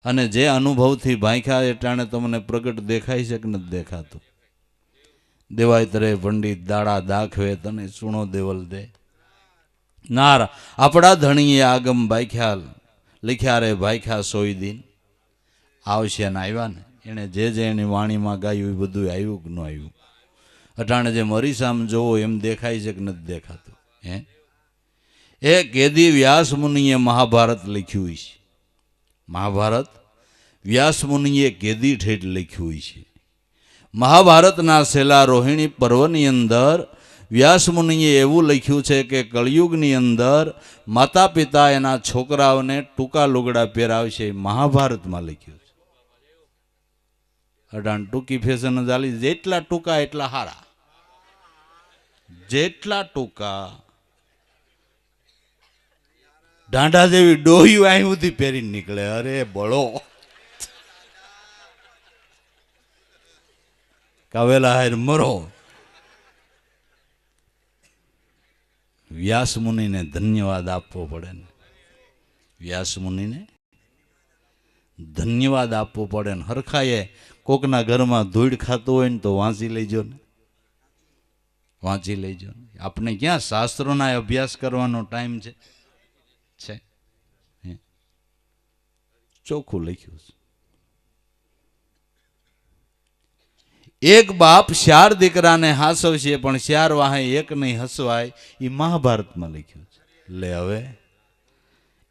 અને જે અનુભવથી ભાંખ્યા એટાણે તમને પ્રગટ દેખાય છે કે નથી દેખાતું? દેવાય તરે પંડિત દાડા દાખવે તને સુણો દેવલ દે નાર આપણા ધણીએ આગમ ભાખ્યા લખ્યા રે ભાખ્યા સોઈ દિન આવશે ને આવ્યા ને એણે જે એની વાણીમાં ગાયું એ બધું આવ્યું કે ન આવ્યું? અટાણે જે મરી સામ જોવો એમ દેખાય છે કે નથી દેખાતું? હે એ કેદી વ્યાસ મુનિએ મહાભારત લખ્યું છે. મહાભારત વ્યાસ મુનિએ કેદી ઠેઠ લખ્યું છે. મહાભારતના છેલ્લા રોહિણી પર્વની અંદર વ્યાસ મુનિએ એવું લખ્યું છે કે કળિયુગની અંદર માતા પિતા એના છોકરાઓને ટૂંકા લુગડા પહેરાવશે. મહાભારતમાં લખ્યું છે. અઢાણ ટૂંકી ફેશન ચાલી, જેટલા ટૂંકા એટલા હારા. જેટલા ટૂંકા ઢાંઢા જેવી ડોહ્યું અહીં સુધી પહેરીને નીકળે. અરે બળો કાવેલા હાર મરો. વ્યાસ મુનિને ધન્યવાદ આપવો પડે ને, વ્યાસ મુનિને ધન્યવાદ આપવો પડે ને. હરખાએ કોકના ઘરમાં ધૂળ ખાતું હોય ને તો વાંચી લેજો ને, વાંચી લેજો. આપણે ક્યાં શાસ્ત્રોના અભ્યાસ કરવાનો ટાઈમ છે? ચોખ્ખું લખ્યું છે. એક બાપ 4 દીકરાને હાસવશે પણ 4 વાહે એક નહીં હસવાય. એ મહાભારતમાં લખ્યું છે. લે હવે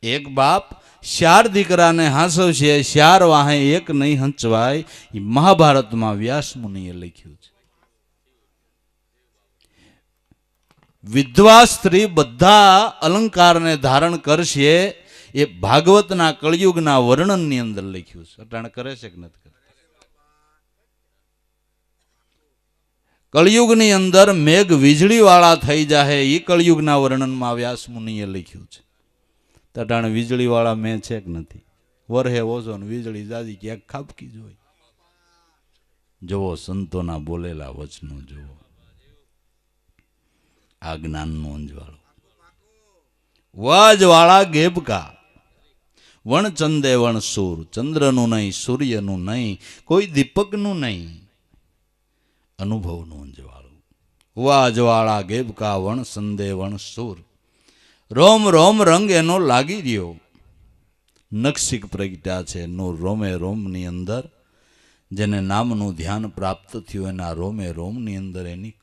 એક બાપ 4 દીકરાને હાસવશે 4 વાહે એક નહીં હંચવાય. એ મહાભારતમાં વ્યાસ મુનિએ લખ્યું છે. વિધવા સ્ત્રી બધા અલંકારને ધારણ કરશે એ ભાગવતના કળિયુગના વર્ણનની અંદર લખ્યું છે. અટાણે કરે છે કે નથી કરતા? કળિયુગની અંદર મેઘ વીજળી વાળા થઈ જાય એ કળિયુગના વર્ણનમાં વ્યાસ મુનિએ લખ્યું છે. અટાણે વીજળી વાળા મેં છે કે નથી? વરહે ઓછો ને વીજળી જાજી ક્યાંક ખાબકી જ હોય. જુઓ સંતોના બોલેલા વચનો જુઓ. આ જ્ઞાનનું અંજવાળું. વાજવાળા ગેબકા વણ ચંદે વણ સૂર. ચંદ્રનું નહીં, સૂર્યનું નહીં, કોઈ દીપકનું નહીં, અનુભવનું અંજવાળું. વાજવાળા ગેબકા વણ સંદે વણ સૂર. રોમ રોમ રંગ એનો લાગી રહ્યો. નક્ષિક પ્રગટ્યા છે નું રોમે રોમની અંદર. જેને નામનું ધ્યાન પ્રાપ્ત થયું એના રોમે રોમની અંદર એની